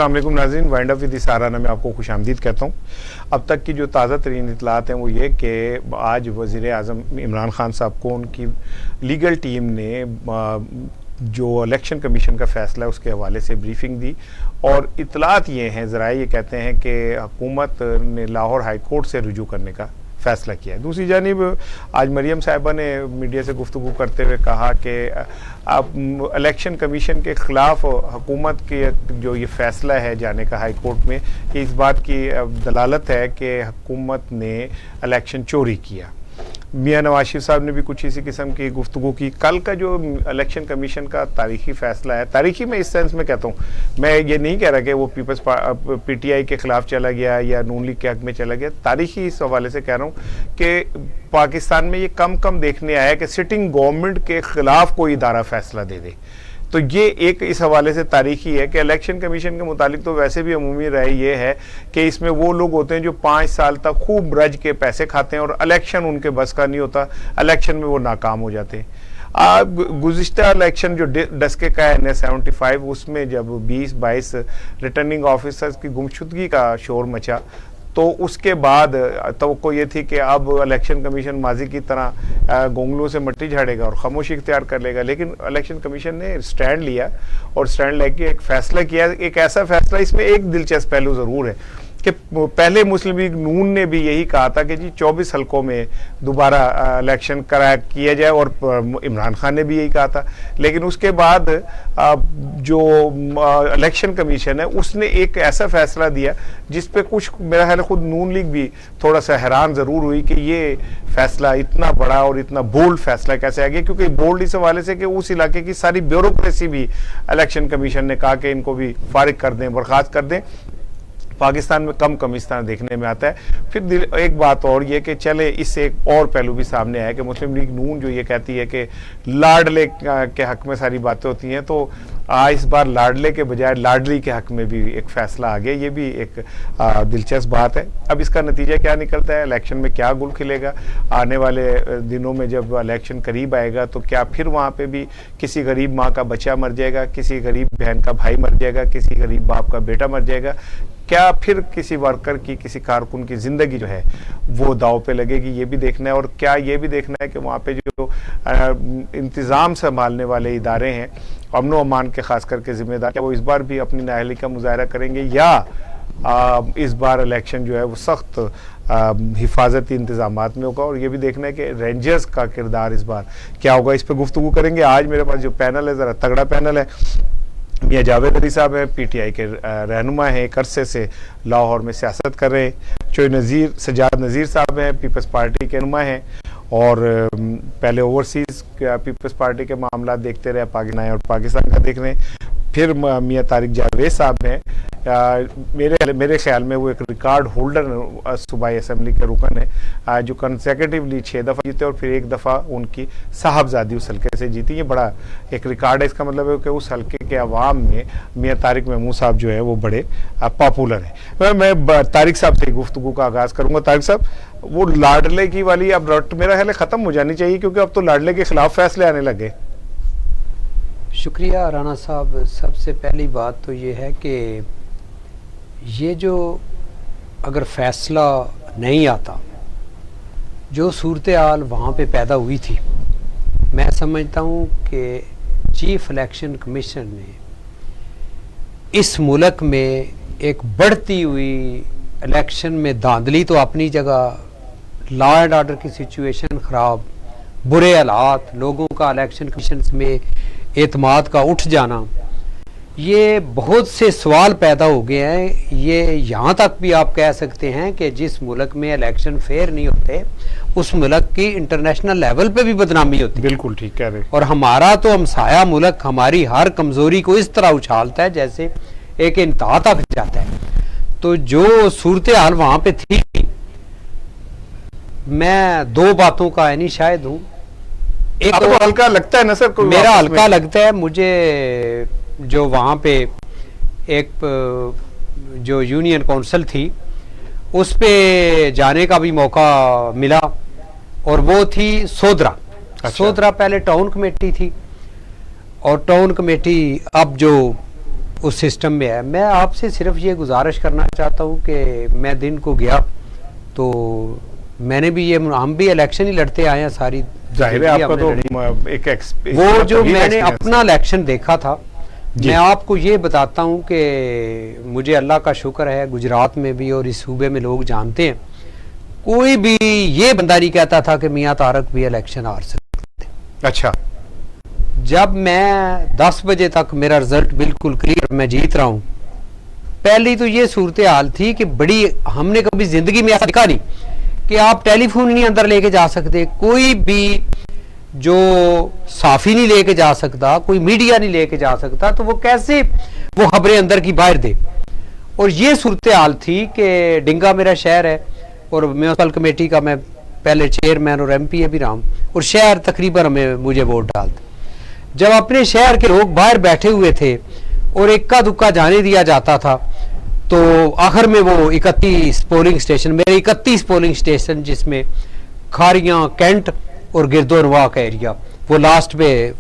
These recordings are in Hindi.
अस्सलाम वालेकुम नाज़रीन, वाइंड अप विद इशाराना में आपको खुशामदीद कहता हूँ। अब तक की जो ताज़ा तरीन इतलात हैं वो ये कि आज वज़ीर आज़म इमरान खान साहब को उनकी लीगल टीम ने जो इलेक्शन कमीशन का फ़ैसला है उसके हवाले से ब्रीफिंग दी और इतलात ये हैं, ज़रा ये कहते हैं कि हुकूमत ने लाहौर हाई कोर्ट से रुजू करने का फ़ैसला किया है। दूसरी जानिब आज मरियम साहिबा ने मीडिया से गुफ्तगू करते हुए कहा कि अब इलेक्शन कमीशन के ख़िलाफ़ हुकूमत के जो ये फ़ैसला है जाने का हाई कोर्ट में, ये इस बात की दलालत है कि हुकूमत ने इलेक्शन चोरी किया। मियां नवाज शरीफ साहब ने भी कुछ इसी किस्म की गुफ्तगू की। कल का जो इलेक्शन कमीशन का तारीखी फ़ैसला है, तारीखी में इस सेंस में कहता हूँ, मैं ये नहीं कह रहा कि वो पीटीआई के ख़िलाफ़ चला गया या नून लीग के हक़ में चला गया। तारीखी इस हवाले से कह रहा हूँ कि पाकिस्तान में ये कम देखने आया कि सिटिंग गवर्नमेंट के ख़िलाफ़ कोई इदारा फ़ैसला दे दे। तो ये एक इस हवाले से तारीखी है कि इलेक्शन कमीशन के मुतालिक तो वैसे भी अमूमी राय ये है कि इसमें वो लोग होते हैं जो 5 साल तक खूब रज के पैसे खाते हैं और इलेक्शन उनके बस का नहीं होता, इलेक्शन में वो नाकाम हो जाते हैं। गुज़िश्ता इलेक्शन जो डस्के का है 75, उसमें जब 20-22 रिटर्निंग ऑफिसर्स की गुमशुदगी का शोर मचा तो उसके बाद तवक्को ये थी कि अब इलेक्शन कमीशन माजी की तरह गोंगलों से मट्टी झाड़ेगा और खामोशी इख्तियार कर लेगा, लेकिन इलेक्शन कमीशन ने स्टैंड लिया और स्टैंड लेके एक फ़ैसला किया। एक ऐसा फ़ैसला, इसमें एक दिलचस्प पहलू ज़रूर है कि पहले मुस्लिम लीग नून ने भी यही कहा था कि जी 24 हलकों में दोबारा इलेक्शन किया जाए और इमरान खान ने भी यही कहा था, लेकिन उसके बाद जो इलेक्शन कमीशन है उसने एक ऐसा फैसला दिया जिस पे कुछ मेरा ख्याल खुद नून लीग भी थोड़ा सा हैरान ज़रूर हुई कि ये फैसला इतना बड़ा और इतना बोल्ड फैसला कैसे आ गया, क्योंकि बोल्ड इस हवाले से कि उस इलाके की सारी ब्यूरोक्रेसी भी इलेक्शन कमीशन ने कहा कि इनको भी फारिग कर दें, बर्खास्त कर दें। पाकिस्तान में कम इस तरह देखने में आता है। फिर एक बात और ये कि चले इससे एक और पहलू भी सामने आया कि मुस्लिम लीग नून जो ये कहती है कि लाडले के हक में सारी बातें होती हैं, तो इस बार लाडले के बजाय लाडली के हक में भी एक फ़ैसला आ गया। ये भी एक दिलचस्प बात है। अब इसका नतीजा क्या निकलता है, इलेक्शन में क्या गुल खिलेगा, आने वाले दिनों में जब इलेक्शन करीब आएगा तो क्या फिर वहाँ पे भी किसी गरीब माँ का बच्चा मर जाएगा, किसी गरीब बहन का भाई मर जाएगा, किसी गरीब बाप का बेटा मर जाएगा, क्या फिर किसी वर्कर की, किसी कारकुन की ज़िंदगी जो है वो दाव पे लगेगी, ये भी देखना है। और क्या ये भी देखना है कि वहाँ पे जो इंतज़ाम संभालने वाले इदारे हैं, अमन व अमान के ख़ास करके ज़िम्मेदार, क्या वो इस बार भी अपनी नाअहली का मुजाहरा करेंगे या इस बार इलेक्शन जो है वो सख्त हिफाजती इंतज़ामात में होगा। और ये भी देखना है कि रेंजर्स का किरदार इस बार क्या होगा, इस पर गुफ्तगू करेंगे। आज मेरे पास जो पैनल है ज़रा तगड़ा पैनल है। मियां जावेद अली साहब हैं, पीटीआई के रहनुमा हैं, एक अरसे से लाहौर में सियासत कर रहे हैं। सजाद नज़ीर साहब हैं, पीपल्स पार्टी के रहनुमा हैं और पहले ओवरसीज़ पीपल्स पार्टी के मामला देखते रहे, पाकिस्तान और पाकिस्तान का देख रहे हैं। फिर मियां तारिक जावेद साहब हैं, मेरे ख्याल में वो एक रिकॉर्ड होल्डर सूबाई असम्बली के रुकन है जो कंसेक्यूटिवली 6 दफ़ा जीते और फिर 1 दफ़ा उनकी साहबजादी उस हल्के से जीती। ये बड़ा एक रिकॉर्ड है। इसका मतलब है कि उस हल्के के अवाम में मियां तारिक महमूद साहब जो है वो बड़े पॉपुलर हैं। मैं तारिक साहब से गुफ्तगू का आगाज़ करूँगा। तारिक साहब, वो लाडले की वाली अब रट मेरा ख्याल ख़त्म हो जानी चाहिए, क्योंकि अब तो लाडले के ख़िलाफ़ फैसले आने लगे। शुक्रिया राना साहब। सबसे पहली बात तो ये है कि ये जो अगर फ़ैसला नहीं आता, जो सूरत हाल वहाँ पे पैदा हुई थी, मैं समझता हूँ कि चीफ इलेक्शन कमीशन ने इस मुल्क में एक बढ़ती हुई इलेक्शन में धांधली तो अपनी जगह, लॉ एंड ऑर्डर की सिचुएशन ख़राब, बुरे हालात, लोगों का इलेक्शन कमीशन में एतमाद का उठ जाना, ये बहुत से सवाल पैदा हो गए हैं। ये यहाँ तक भी आप कह सकते हैं कि जिस मुल्क में इलेक्शन फेयर नहीं होते उस मुल्क की इंटरनेशनल लेवल पे भी बदनामी होती है। बिल्कुल ठीक कह रहे हैं। और हमारा तो हमसाया मुल्क हमारी हर कमज़ोरी को इस तरह उछालता है जैसे एक इंतहा तक जाता है। तो जो सूरत हाल वहाँ पे थी, मैं 2 बातों का यानी शायद हूँ। एक तो हल्का लगता है ना सर, मेरा हल्का लगता है मुझे, जो वहाँ पे एक जो यूनियन काउंसिल थी उस पे जाने का भी मौका मिला और वो थी सोदरा। अच्छा। सोदरा पहले टाउन कमेटी थी और टाउन कमेटी अब जो उस सिस्टम में है। मैं आपसे सिर्फ ये गुजारिश करना चाहता हूँ कि मैं दिन को गया तो मैंने भी ये, हम भी इलेक्शन ही लड़ते आए हैं सारी, जाहिर है आपका तो वो जो मैंने अपना इलेक्शन देखा था, मैं आपको ये बताता हूँ कि मुझे अल्लाह का शुक्र है गुजरात में भी और इस सूबे में लोग जानते हैं, कोई भी ये बंदा नहीं कहता था कि मियां तारक भी इलेक्शन हार सकते। अच्छा, जब मैं 10 बजे तक मेरा रिजल्ट बिल्कुल क्लियर, मैं जीत रहा हूँ, पहली तो ये सूरत हाल थी कि बड़ी, हमने कभी जिंदगी में ऐसा देखा नहीं कि आप टेलीफोन नहीं अंदर लेके जा सकते, कोई भी जो साफी नहीं लेके जा सकता, कोई मीडिया नहीं लेके जा सकता, तो वो कैसे वो खबरें अंदर की बाहर दे। और ये सूरत हाल थी कि डिंगा मेरा शहर है और म्यूनसिपल कमेटी का मैं पहले चेयरमैन और MP भी रहा हूँ, और शहर तकरीबन हमें मुझे वोट डालते। जब अपने शहर के लोग बाहर बैठे हुए थे और इक्का दुक्का जाने दिया जाता था, तो आखिर में वो 31 पोलिंग स्टेशन, मेरे 31 पोलिंग स्टेशन, जिसमें खारियां, कैंट और गिरदोनवा का एरिया, वो लास्ट में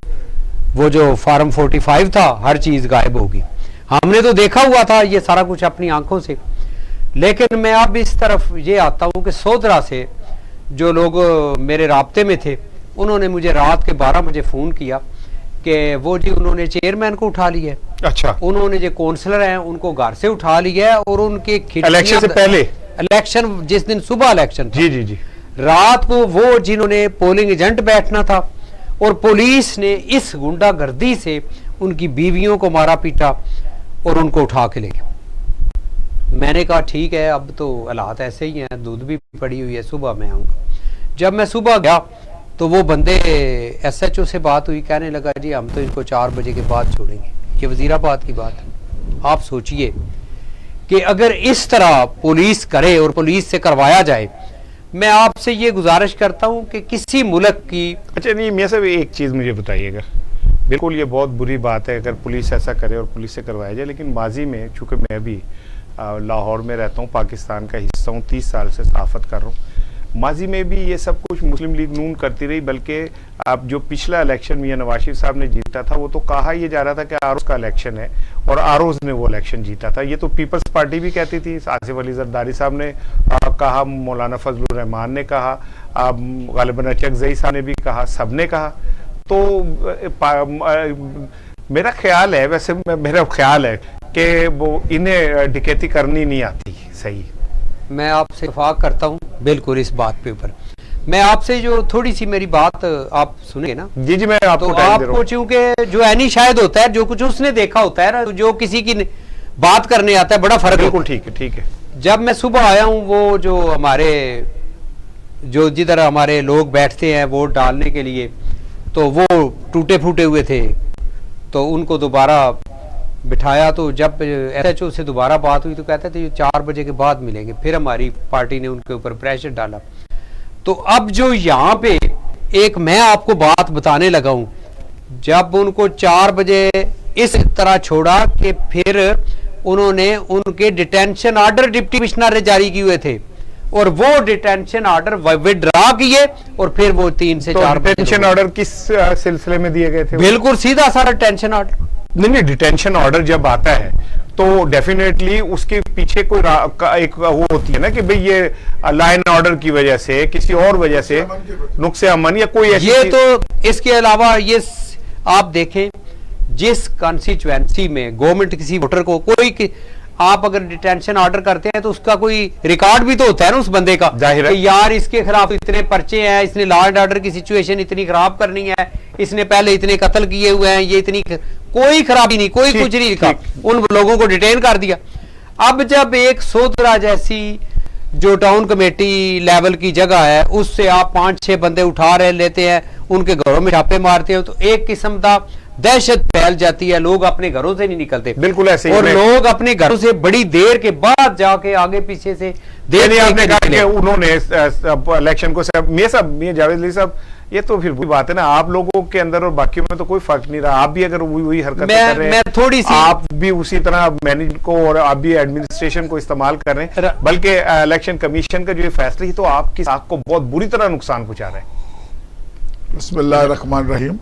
वो जो फार्म 45 था, हर चीज गायब होगी। हमने तो देखा हुआ था ये सारा कुछ अपनी आंखों से। लेकिन मैं अब इस तरफ ये आता हूँ कि सोदरा से जो लोग मेरे राब्ते में थे, उन्होंने मुझे रात के 12 बजे फोन किया कि वो जी उन्होंने चेयरमैन को उठा लिया है। अच्छा, उन्होंने जो काउंसलर हैं उनको घर से उठा लिया है, और उनके इलेक्शन से पहले, इलेक्शन जिस दिन सुबह इलेक्शन, जी जी जी, रात को वो जिन्होंने पोलिंग एजेंट बैठना था, और पुलिस ने इस गुंडागर्दी से उनकी बीवियों को मारा पीटा और उनको उठा के ले गए। मैंने कहा ठीक है, अब तो हालात ऐसे ही हैं, दूध भी पड़ी हुई है, सुबह मैं आऊँगा। जब मैं सुबह गया तो वो बंदे SHO से बात हुई, कहने लगा जी हम तो इनको 4 बजे के बाद छोड़ेंगे। ये वजीराबाद की बात है। आप सोचिए कि अगर इस तरह पुलिस करे और पुलिस से करवाया जाए, मैं आपसे ये गुजारिश करता हूं कि किसी मुल्क की, अच्छा नहीं, मैं सब एक चीज़ मुझे बताइएगा, बिल्कुल ये बहुत बुरी बात है अगर पुलिस ऐसा करे और पुलिस से करवाया जाए, लेकिन माजी में चूँकि मैं भी लाहौर में रहता हूँ, पाकिस्तान का हिस्सा हूँ, 30 साल से सहाफ़त कर रहा हूँ, माजी में भी ये सब कुछ मुस्लिम लीग नून करती रही। बल्कि अब जो पिछला इलेक्शन मियां नवाज शरीफ साहब ने जीता था, वो तो कहा ये जा रहा था कि आरोज का इलेक्शन है, और आरोज ने वो इलेक्शन जीता था। ये तो पीपल्स पार्टी भी कहती थी, आसिफ अली जरदारी साहब ने कहा, मौलाना फजलुर रहमान ने कहा, गालिबन अचकज़ई साहब ने भी कहा, सब ने कहा। तो मेरा ख्याल है, वैसे मेरा ख्याल है कि वो इन्हें डकैती करनी नहीं आती। सही, मैं आपसे इत्तेफाक करता हूं बिल्कुल इस बात पे ऊपर। मैं आपसे जो थोड़ी सी मेरी बात आप सुने ना, जी जी, मैं आपको तो आपको, चूंकि जो ऐनी शायद होता है, जो कुछ उसने देखा होता है ना, जो किसी की बात करने आता है, बड़ा फर्क। बिल्कुल ठीक है, ठीक है। जब मैं सुबह आया हूं, वो जो हमारे, जो जिधर हमारे लोग बैठते हैं वोट डालने के लिए, तो वो टूटे फूटे हुए थे, तो उनको दोबारा बिठाया। तो जब SHO से दोबारा बात हुई तो कहते थे 4 बजे के बाद मिलेंगे। फिर हमारी पार्टी ने उनके ऊपर प्रेशर डाला। तो अब जो यहाँ पे एक मैं आपको बात बताने लगा हूँ, जब उनको 4 बजे इस तरह छोड़ा कि फिर उन्होंने उनके डिटेंशन ऑर्डर डिप्टी कमिश्नर ने जारी किए हुए थे, और वो डिटेंशन ऑर्डर विड्रॉ किए, और फिर वो 3 से 4 डिटेंशन ऑर्डर किस सिलसिले में दिए गए थे? बिल्कुल सीधा सारा डिटेंशन ऑर्डर। नहीं, डिटेंशन ऑर्डर जब आता है तो डेफिनेटली उसके पीछे कोई एक वो होती है ना कि भाई ये लाइन ऑर्डर की वजह से, किसी और वजह से नुक्से अमन या कोई ऐसी, ये तो इसके अलावा ये आप देखें, जिस कॉन्स्टिट्यूएंसी में गवर्नमेंट किसी वोटर को कोई आप अगर डिटेंशन ऑर्डर करते हैं तो उसका कोई रिकॉर्ड भी तो होता है ना उस बंदे का, जाहिर है, यार इसके खिलाफ इतने पर्चे हैं, इसने लॉ एंड ऑर्डर की सिचुएशन इतनी खराब करनी है, इसने पहले इतने कत्ल किए हुए हैं, ये इतनी, कोई खराबी नहीं, कोई कुछ नहीं लिखा, उन लोगों को डिटेन कर दिया। अब जब एक सोदरा जैसी जो टाउन कमेटी लेवल की जगह है, उससे आप 5-6 बंदे उठा रहे लेते हैं, उनके घरों में छापे मारते हो, तो एक किस्म का दहशत फैल जाती है, लोग अपने घरों से नहीं निकलते। बिल्कुल ऐसे ही, और लोग अपने घरों से बड़ी देर के बाद जाके आगे पीछे से आपने कहा कि उन्होंने इलेक्शन को, मियां जावेद अली साहब, ये तो फिर वही बात है ना, आप लोगों के अंदर और बाकियों में तो कोई फर्क नहीं रहा। आप भी अगर वही हरकत कर रहे हैं, थोड़ी सी आप भी उसी तरह मैनेजमेंट को और आप भी एडमिनिस्ट्रेशन को इस्तेमाल कर रहे हैं, बल्कि इलेक्शन कमीशन का जो ये फैसला है तो आपकी साख को बहुत बुरी तरह नुकसान पहुंचा रहे हैं। बिस्मिल्लाहिर्रहमानिर्रहीम।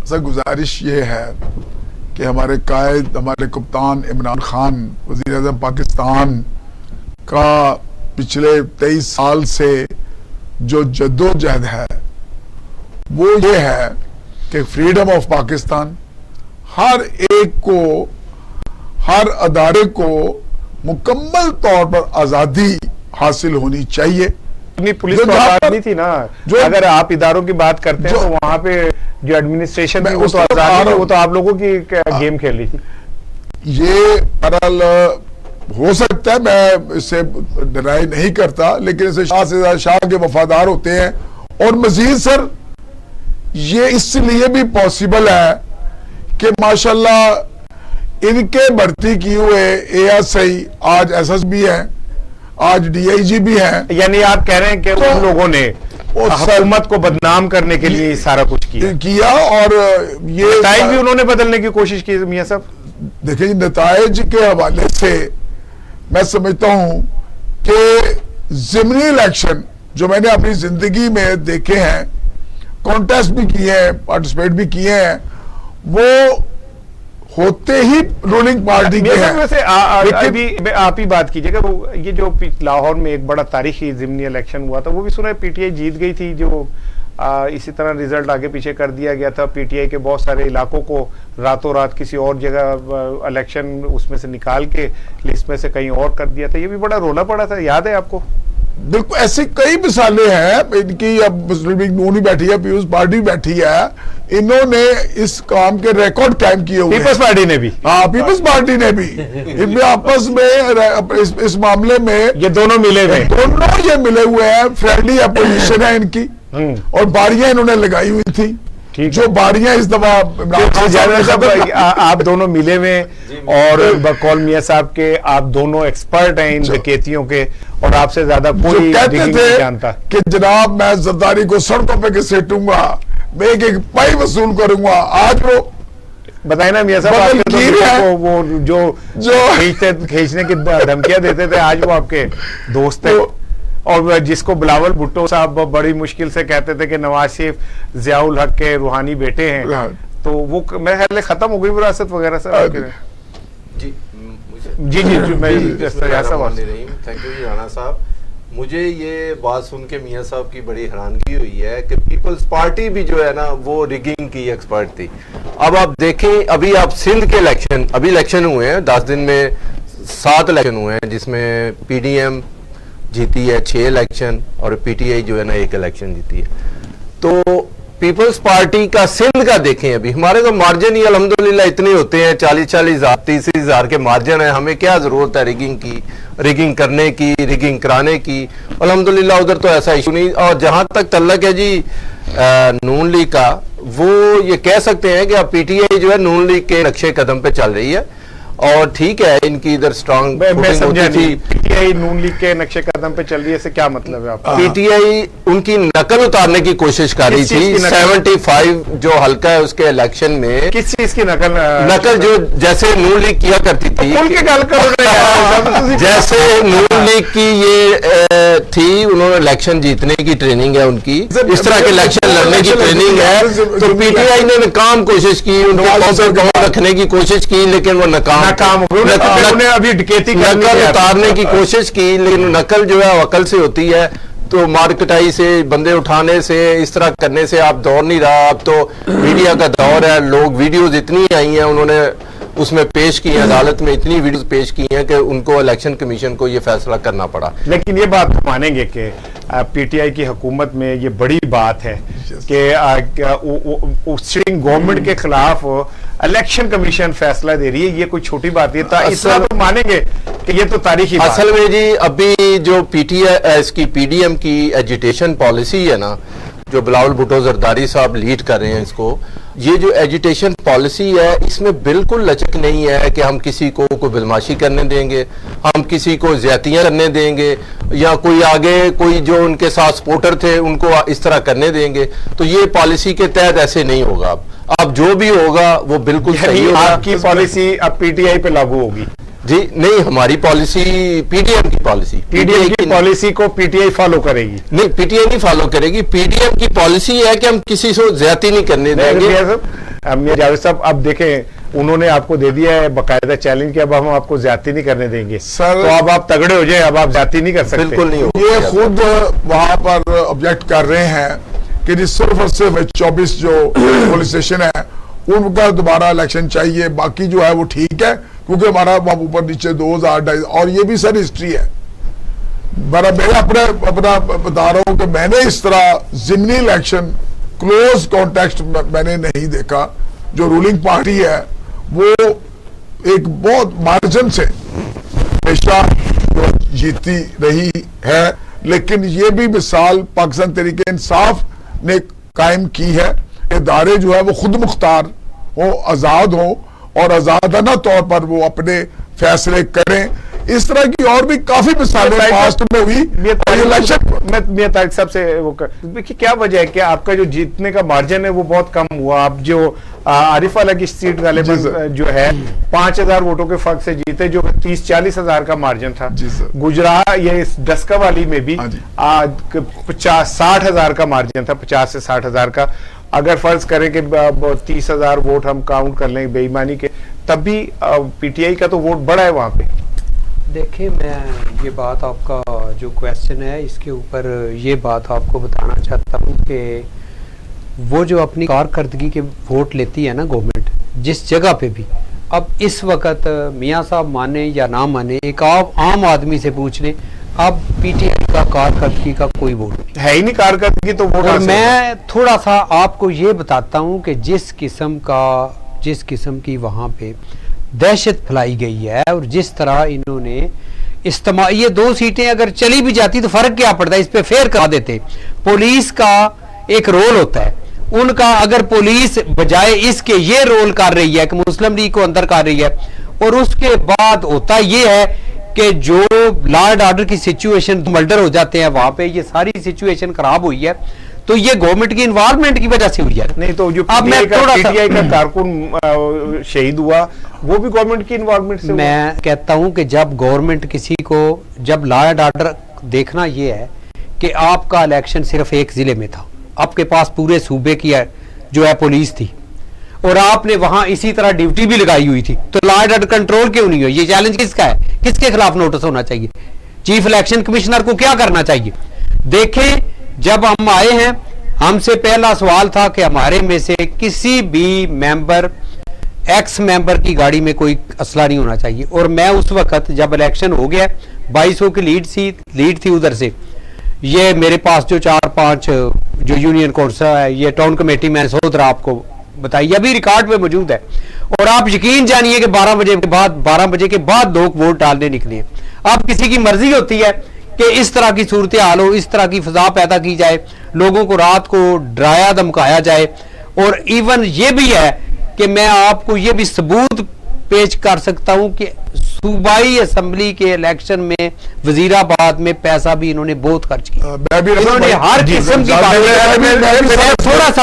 सर गुजारिश ये है कि हमारे कायद, हमारे कप्तान इमरान खान, वज़ीर आज़म पाकिस्तान का पिछले 23 साल से जो जद्दोजहद है वो ये है कि फ्रीडम ऑफ पाकिस्तान, हर एक को, हर अदारे को मुकम्मल तौर पर आज़ादी हासिल होनी चाहिए। नहीं, पुलिस तो आजाद नहीं थी ना। अगर आप इदारों की बात करते हैं तो वहां पे जो एडमिनिस्ट्रेशन थी वो तो आजाद नहीं, वो तो आप लोगों की गेम खेल रही थी। ये बहरहाल हो सकता है, मैं इससे डिनाई नहीं करता, लेकिन इसे शाह से ज्यादा शाह के वफादार होते हैं। और मजीद सर ये इसलिए भी पॉसिबल है कि माशाल्लाह इनके भर्ती किए हुए ASI आज SSB हैं, आज DIG भी हैं। यानी आप कह रहे हैं कि उन लोगों ने हुकूमत को बदनाम करने के लिए सारा कुछ किया और ये नताइज भी उन्होंने बदलने की कोशिश की। मियां साहब देखिए, नताइज के हवाले से मैं समझता हूं कि ज़िमनी इलेक्शन जो मैंने अपनी जिंदगी में देखे हैं, कॉन्टेस्ट भी किए हैं, पार्टिसिपेट भी किए हैं, वो होते ही रूलिंग पार्टी के हैं। वैसे अभी आप ही बात कीजिएगा, वो ये जो लाहौर में एक बड़ा तारीखी ज़िमनी इलेक्शन हुआ था, वो भी सुना है PTI जीत गई थी, जो इसी तरह रिजल्ट आगे पीछे कर दिया गया था। PTI के बहुत सारे इलाकों को रातों रात किसी और जगह इलेक्शन उसमें से निकाल के लिस्ट में से कहीं और कर दिया था। ये भी बड़ा रोला पड़ा था, याद है आपको? बिल्कुल, ऐसी कई मिसालें हैं इनकी। अब मुस्लिम लीग नून ही बैठी है, पीपल्स पार्टी बैठी है, इन्होंने इस काम के रिकॉर्ड कायम किए हुए। पीपल्स पार्टी ने भी, हाँ पीपल्स पार्टी ने भी इनमें आपस में इस मामले में ये दोनों मिले हुए, दोनों ये मिले हुए हैं। फ्रेंडली अपोजिशन है इनकी और बारियां इन्होंने लगाई हुई थी, जो बारियां इस दफा आप दोनों मिले हुए और बकौल मियां साहब के आप दोनों एक्सपर्ट हैं इन डकैतियों के, और आपसे ज्यादा कोई कहते थे जानता कि जनाब मैं जरदारी को सड़कों पे घसीटूंगा, मैं एक पाई वसूल करूंगा। आज वो बताए ना मियां साहब, तो वो जो खींचने की धमकियां देते थे, आज वो आपके दोस्त हैं। और जिसको बिलावल भुट्टो साहब बड़ी मुश्किल से कहते थे कि नवाज शरीफ ज़ियाउल हक के रूहानी बेटे हैं, तो वो मेरे ख्याल में खत्म हो गई विरासत वगैरह सब। जी थैंक यू राणा साहब। मुझे ये बात सुन के मियां साहब की बड़ी हैरानगी हुई है कि पीपल्स पार्टी भी जो है ना वो रिगिंग की एक्सपर्ट थी। अब आप देखें, अभी आप सिंध के इलेक्शन, अभी इलेक्शन हुए हैं 10 दिन में 7 इलेक्शन हुए हैं, जिसमें PDM जीती है 6 इलेक्शन और PTI जो है ना 1 इलेक्शन जीती है। तो पीपल्स पार्टी का सिंध का देखें, अभी हमारे तो मार्जिन ही अल्हम्दुलिल्लाह इतने होते हैं, 40-40 हज़ार 30 हज़ार के मार्जिन है। हमें क्या जरूरत है रिगिंग की, रिगिंग करने की, रिगिंग कराने की? अल्हम्दुलिल्लाह उधर तो ऐसा इशू नहीं। और जहां तक तल्लक है जी नून लीग का, वो ये कह सकते हैं कि अब PTI जो है नून लीग के नक्शे कदम पे चल रही है, और ठीक है इनकी इधर स्ट्रांग थी। PTI नून लीग के नक्शे कदम पे चल रही है, इससे क्या मतलब है आपका? PTI उनकी नकल उतारने की कोशिश कर रही थी। 75 जो हल्का है उसके इलेक्शन में किस चीज की नकल? नकल जो जैसे नून लीग किया करती थी, जैसे नून लीग की ये थी, उन्होंने इलेक्शन जीतने की ट्रेनिंग है उनकी, इस तरह के इलेक्शन लड़ने की ट्रेनिंग है। तो PTI ने नाकाम कोशिश की, उनको रखने की कोशिश की, लेकिन वो नाकाम अभी डकैती नकल उतारने की कोशिश की, लेकिन नकल जो है अकल से होती है। तो मार्केटाई से, बंदे उठाने से, इस तरह करने से आप दौर नहीं रहा। अब तो मीडिया का दौर है, लोग वीडियोज इतनी आई हैं, उन्होंने उसमें पेश की है, अदालत में इतनी वीडियोस पेश की हैं कि उनको इलेक्शन कमीशन को ये फैसला करना पड़ा। लेकिन ये बात मानेंगे कि PTI की हुकूमत में ये बड़ी बात है कि सिटिंग गवर्नमेंट के खिलाफ इलेक्शन कमीशन फैसला दे रही है, ये कोई छोटी बात है। इतना तो मानेंगे कि ये तो तारीखी बात। असल में जी अभी जो PTI इसकी PDM की एजुटेशन पॉलिसी है ना, जो बिलावल भुट्टो जरदारी साहब लीड कर रहे हैं इसको, ये जो एजुटेशन पॉलिसी है इसमें बिल्कुल लचक नहीं है कि हम किसी को कोई बदमाशी करने देंगे, हम किसी को ज्यादतियां करने देंगे, या कोई आगे कोई जो उनके साथ सपोर्टर थे उनको इस तरह करने देंगे। तो ये पॉलिसी के तहत ऐसे नहीं होगा। अब जो भी होगा वो बिल्कुल सही होगा। आपकी पॉलिसी अब PTI पे लागू होगी? जी नहीं, हमारी पॉलिसी PDM की पॉलिसी, PDM की पॉलिसी को PTI फॉलो करेगी? नहीं, PTI नहीं फॉलो करेगी। PDM की पॉलिसी है कि हम किसी से ज्यादती नहीं करने देंगे। जावेद साहब अब देखें, उन्होंने आपको दे दिया है बकायदा चैलेंज कि अब हम आपको ज्यादती नहीं करने देंगे सर, तो अब आप तगड़े हो जाए, अब आप ज्यादती नहीं कर सकते। बिल्कुल नहीं हो ये खुद वहां पर ऑब्जेक्ट कर रहे हैं कि जी सिर्फ और सिर्फ 24 जो पुलिस स्टेशन है उनका दोबारा इलेक्शन चाहिए, बाकी जो है वो ठीक है क्योंकि हमारा ऊपर नीचे 2000 और ये भी सर हिस्ट्री है। मैं अपना बता रहा हूं कि मैंने इस तरह जिमनी इलेक्शन क्लोज कॉन्टेक्स्ट मैंने नहीं देखा। जो रूलिंग पार्टी है वो एक बहुत मार्जिन से हमेशा जीतती रही है, लेकिन ये भी मिसाल पाकिस्तान तहरीक इंसाफ ने कायम की है। इदारे जो है वो खुद मुख्तार हो, आजाद हो और आजादाना तौर पर वो अपने फैसले करें। इस तरह की और भी काफी मिसालें पास्ट में हुई। मैं तारिक साहब से वो देखिए क्या वजह है कि आपका जो जीतने का मार्जिन है वो बहुत कम हुआ। आप जो आरिफ वाला की सीट गालिबन जो है 5000 वोटों के फर्क से जीते, जो 30-40 हजार का मार्जिन था। गुजरात ये डस्का वाली में भी 50-60 हजार का मार्जिन था, 50 से 60 हजार का। अगर फर्ज करें कि 30,000 वोट हम काउंट कर लें बेईमानी के, तब भी पीटीआई का तो वोट बड़ा है वहां पे। देखिए, मैं ये बात आपका जो क्वेश्चन है इसके ऊपर ये बात आपको बताना चाहता हूँ कि वो जो अपनी कारकर्दगी के वोट लेती है ना गवर्नमेंट जिस जगह पे भी, अब इस वक्त मियाँ साहब माने या ना माने, एक आम आदमी से पूछ लें, अब पीटीआई का कारकर्दगी का कोई वोट नहीं है ही नहीं, कारकर्दगी तो वोट। और मैं थोड़ा सा आपको ये बताता हूँ कि जिस किस्म की वहाँ पे दहशत फैलाई गई है और जिस तरह इन्होंने इस्तेमाल, ये 2 सीटें अगर चली भी जाती तो फर्क क्या पड़ता है, इस पे फेयर करा देते। पुलिस का एक रोल होता है उनका, अगर पुलिस बजाय इसके ये रोल कर रही है कि मुस्लिम लीग को अंदर कर रही है, और उसके बाद होता ये है कि जो लॉ एंड ऑर्डर की सिचुएशन, मर्डर हो जाते हैं वहां पे, ये सारी सिचुएशन खराब हुई है, तो ये गवर्नमेंट की इन्वॉल्वमेंट की वजह से हुई है। नहीं तो जो अब मैं थोड़ा पीटीआई का कारकुन शहीद हुआ वो भी गवर्नमेंट की इन्वॉल्वमेंट से मैं कहता हूं कि जब गवर्नमेंट किसी को, जब लॉ एंड ऑर्डर देखना ये है कि आपका इलेक्शन सिर्फ एक जिले में था, आपके पास पूरे सूबे की जो है पुलिस थी और आपने वहां इसी तरह ड्यूटी भी लगाई हुई थी, तो लॉ एंड ऑर्डर कंट्रोल क्यों नहीं हुई? ये चैलेंज किसका है? किसके खिलाफ नोटिस होना चाहिए? चीफ इलेक्शन कमिश्नर को क्या करना चाहिए? देखें, जब हम आए हैं हमसे पहला सवाल था कि हमारे में से किसी भी मेंबर, एक्स मेंबर की गाड़ी में कोई असला नहीं होना चाहिए। और मैं उस वक्त जब इलेक्शन हो गया 2200 की लीड थी उधर से, ये मेरे पास जो 4-5 जो यूनियन कौंसिल है, ये टाउन कमेटी मैंने सोधरा आपको बताई, अभी रिकॉर्ड पे मौजूद है, और आप यकीन जानिए कि 12 बजे के बाद लोग वोट डालने निकले हैं। अब किसी की मर्जी होती है कि इस तरह की सूरत हाल हो, इस तरह की फिजा पैदा की जाए, लोगों को रात को डराया धमकाया जाए। और इवन ये भी है कि मैं आपको ये भी सबूत पेश कर सकता हूं कि सूबाई असेंबली के इलेक्शन में वजीराबाद में पैसा भी इन्होंने बहुत खर्च किया। इन्होंने हर किस्म की थोड़ा सा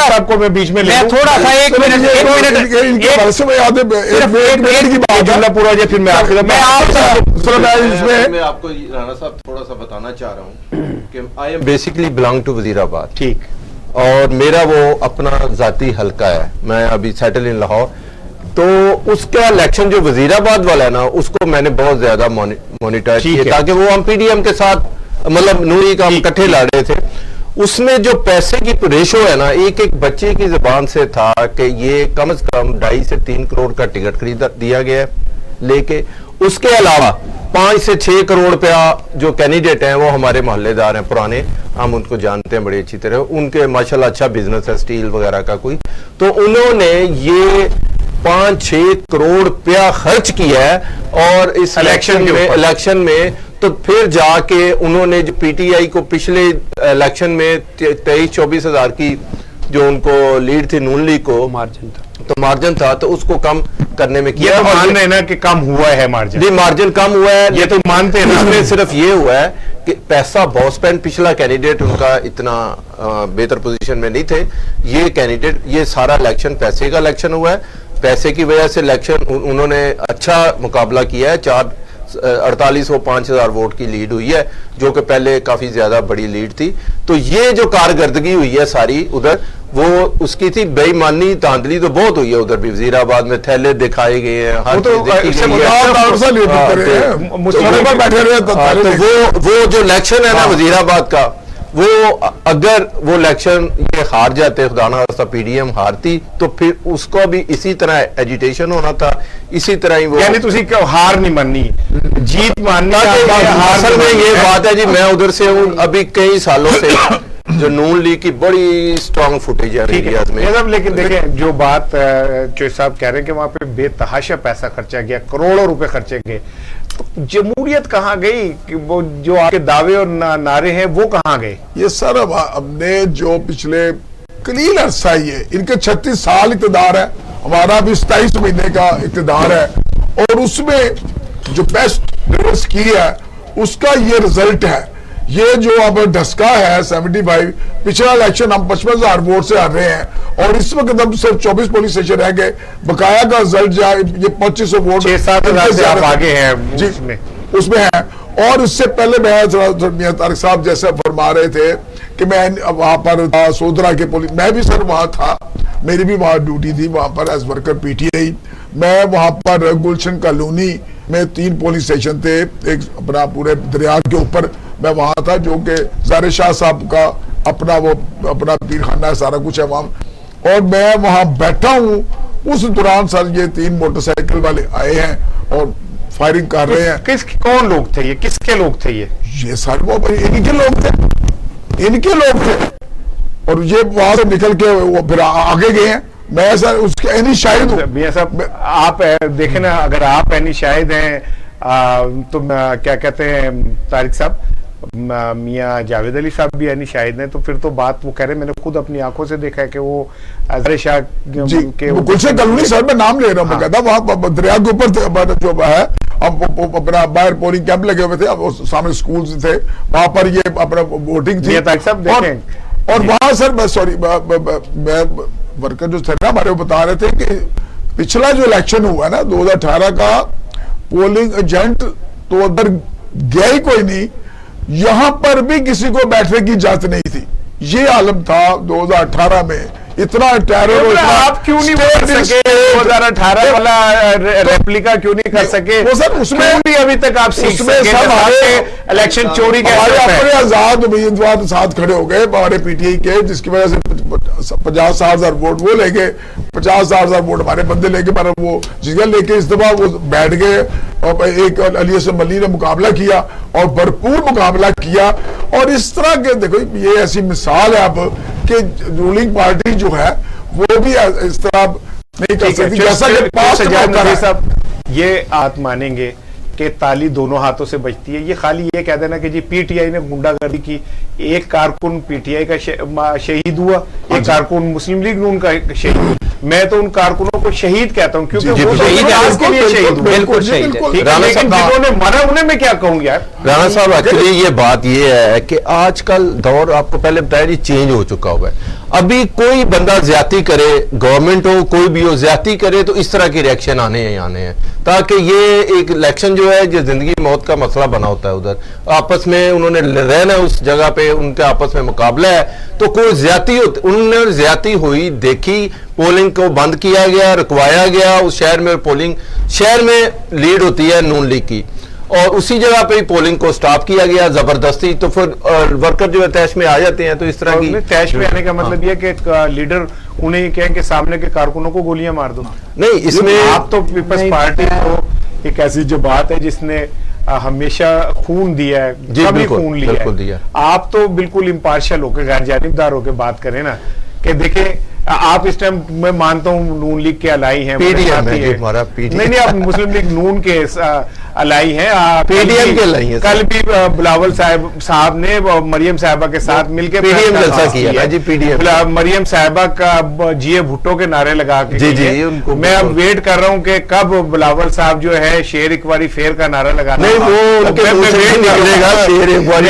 आपको मैं बीच में थोड़ा सा एक मिनट फिर मैं आपको राणा साहब थोड़ा सा बताना चाह रहा हूँ कि I am basically belong to Wazirabad, ठीक, और मेरा वो अपना जाती हल्का है, मैं अभी सेटल इन लाहौर, तो उसका इलेक्शन जो वजीराबाद वाला है ना, उसको मैंने बहुत ज्यादा मॉनिटर किया ताकि वो हम पीडीएम के साथ, मतलब नूरी का हम इकट्ठे लड़ रहे थे। उसमें जो पैसे की रेशो है ना, एक बच्चे की जुबान से था कि ये कम से कम 2.5 से 3 करोड़ का टिकट खरीद दिया गया है लेके, उसके अलावा 5 से 6 करोड़ रुपया जो कैंडिडेट हैं वो हमारे मोहल्लेदार हैं पुराने, हम उनको जानते हैं बड़ी अच्छी तरह, उनके माशाल्लाह अच्छा बिजनेस है स्टील वगैरह का कोई, तो उन्होंने ये 5-6 करोड़ रुपया खर्च किया है। और इस इलेक्शन में तो फिर जाके उन्होंने जो पीटीआई को पिछले इलेक्शन में 23-24 हजार की जो उनको लीड थी नून लीग को मार्जिन था तो उसको कम करने में किया। ये तो मान रहे हैं ना कि कम हुआ है मार्जिन, जी मार्जिन कम हुआ है, ये तो मानते हैं। इसमें सिर्फ ये हुआ है कि पैसा बहुत स्पेंड, पिछला कैंडिडेट उनका इतना बेहतर पोजीशन में नहीं थे, ये कैंडिडेट, ये सारा इलेक्शन पैसे का इलेक्शन हुआ है, पैसे की वजह से इलेक्शन उन्होंने अच्छा मुकाबला किया है, 48 और 5000 वोट की लीड हुई है, जो कि पहले काफी ज्यादा बड़ी लीड थी। तो ये जो कारकर्दगी हुई है सारी उधर, वो उसकी थी। बेईमानी धांधली तो बहुत हुई है उधर भी। वजीराबाद में थैले दिखाए गए हैं, हर चीज देखी गई है। तो वो जो इलेक्शन है ना वजीराबाद का, वो अगर वो इलेक्शन ये हार जाते, खुदा ना खास्ता पीडीएम हारती, तो फिर उसको भी इसी तरह एजिटेशन होना था, इसी तरह ही वो, यानी तुसी हार नहीं माननी, जीत माननी। असल में ये बात है जी, मैं उधर से हूँ अभी कई सालों से, जो नून लीग की बड़ी स्ट्रॉन्ग फुटेज है एरियाज में। लेकिन देखें जो बात चोई साहब कह रहे हैं कि वहां पे बेतहाशा पैसा खर्चा गया, करोड़ों रुपए खर्चे गए, तो जमहूरियत कहाँ गई? कि वो जो आपके दावे और नारे हैं वो कहाँ गए? ये सर हमने जो पिछले कलील अरसा ही है, इनके 36 साल इक़्तिदार है, हमारा भी 27 महीने का इक़्तिदार है, और उसमें जो बेस्ट रिवर्स की है उसका ये रिजल्ट है। ये जो अब ढसका है 75, पिछला इलेक्शन हम 55,000 वोट से हार रहे हैं, और इस वक्त हम सिर्फ 24 पुलिस स्टेशन रह गए, बकाया का रिजल्ट जाए ये 2500 वोट 6-7 हजार से आप आगे हैं जी उसमें है। और इससे पहले मैं मियां तारिक साहब जैसे फरमा रहे थे कि मैं वहां पर सोदरा के पुलिस, मैं भी सर वहां था, मेरी भी वहां ड्यूटी थी वहां पर एज वर्कर पीटीआई। मैं वहां पर गुलशन कॉलोनी में 3 पुलिस स्टेशन थे, एक अपना पूरे दरिया के ऊपर मैं वहां था, जो कि ज़ाहिर शाह साहब का अपना पीर खाना है, सारा कुछ है वहां, और मैं वहां बैठा हूं। उस दौरान सर ये 3 मोटरसाइकिल वाले आए हैं और फायरिंग कर रहे हैं। कौन लोग थे ये? किसके लोग थे ये सर वो इनके लोग थे, और ये वहां से निकल के वो फिर आगे गए हैं। मैं सर उसके एनी शाहिद हूं। मियां साहब आप देखें ना, अगर आप एनी शाहिद हैं तो क्या कहते हैं तारिक साहब, मियां जावेद अली साहब भी यानी शाहिद हैं, तो फिर तो बात वो कह रहे हैं, मैंने खुद अपनी आंखों से देखा है कि वो ज़ाहिर शाह के गुलशन कॉलोनी सर मैं नाम ले रहा हूँ, मैं कहता वहाँ दरिया के ऊपर जो है हम अपना बाहर पोलिंग कैंप लगे हुए थे, अब सामने स्कूल थे, वहां पर ये अपना वोटिंग थी। और वहां सर मैं सॉरी मैं वर्कर जो थे ना हमारे वो बता रहे थे कि पिछला जो इलेक्शन हुआ ना 2018 का, पोलिंग एजेंट तो उधर गया ही कोई नहीं, यहां पर भी किसी को बैठने की इजाजत नहीं थी। ये आलम था 2018 में, इतना टेरर। आप क्यों नहीं बोल सके 2018 वाला रेप्लिका क्यों नहीं कर सके? वो सर उसमें भी अभी तक आप सीख सके इलेक्शन चोरी के अपने आजाद उम्मीदवार साथ खड़े हो गए हमारे पीटीआई के, जिसकी वजह से 50,000 वोट वो ले गए, 50,000 वोट हमारे बंदे लेके, पर वो जिसका लेके इस दफा वो बैठ गए, और एक अली हसन मल्ली ने मुकाबला किया और भरपूर मुकाबला किया। और इस तरह के देखो ये ऐसी मिसाल है अब कि रूलिंग पार्टी जो है वो भी इस तरह नहीं कर सकती, जैसा कि पास ये आप मानेंगे कि ताली दोनों हाथों से बजती है। ये खाली ये कह देना कि जी पीटीआई ने गुंडागर्दी की, एक कारकुन पीटीआई का शहीद हुआ, एक कारकुन मुस्लिम लीग नून का शहीद हुआ। मैं तो उन कारकुनों को शहीद कहता हूं क्योंकि वो शहीद के लिए शहीद हुए। बिल्कुल शहीद है। लेकिन जिन्होंने मरा उन्हें मैं क्या कहूं यार। राणा साहब एक्चुअली ये बात ये है कि आजकल दौर आपको पहले बताया चेंज हो चुका हुआ है। अभी कोई बंदा ज्यादती करे, गवर्नमेंट हो कोई भी हो, ज्यादती करे तो इस तरह के रिएक्शन आने हैं, ताकि ये एक इलेक्शन जो है जो जिंदगी मौत का मसला बना होता है। उधर आपस में उन्होंने रहना उस जगह पे, उनके आपस में मुकाबला है, तो कोई ज्यादती उन्होंने ज्यादती हुई देखी, पोलिंग को बंद किया गया, रुकवाया गया। उस शहर में पोलिंग शहर में लीड होती है नून लीग की, और उसी जगह पे ही पोलिंग को स्टॉप किया गया जबरदस्ती। तो फिर वर्कर जो है तैश में आ जाते हैं। तो इस तरह की तैश में आने का मतलब यह कि लीडर उन्हें कहें कि सामने के कारकुनों को गोलियां मार दो। नहीं, इसमें आप तो पीपल्स पार्टी तो एक ऐसी जो बात है जिसने हमेशा खून दिया है, कभी खून लिया है। आप तो बिल्कुल इम्पार्शियल होकर, गैर जानिबदार होकर बात करें ना कि देखें आप इस टाइम मैं मानता हूं नून लीग के अलाई हैं, नहीं आप मुस्लिम लीग नून के अलाई हैं, पीडीएम के अलाई हैं। कल भी बिलावल साहब ने मरियम साहिबा के साथ मिलकर पीडीएम जलसा किया जी। पीडीएम मरियम साहिबा का जिए भुट्टो के नारे लगा के जी उनको मैं अब वेट कर रहा हूं कि कब बिलावल साहब जो है शेर एक बारी फेर का नारा लगा। नहीं वो उनके निकलेगा शेर एक बारी,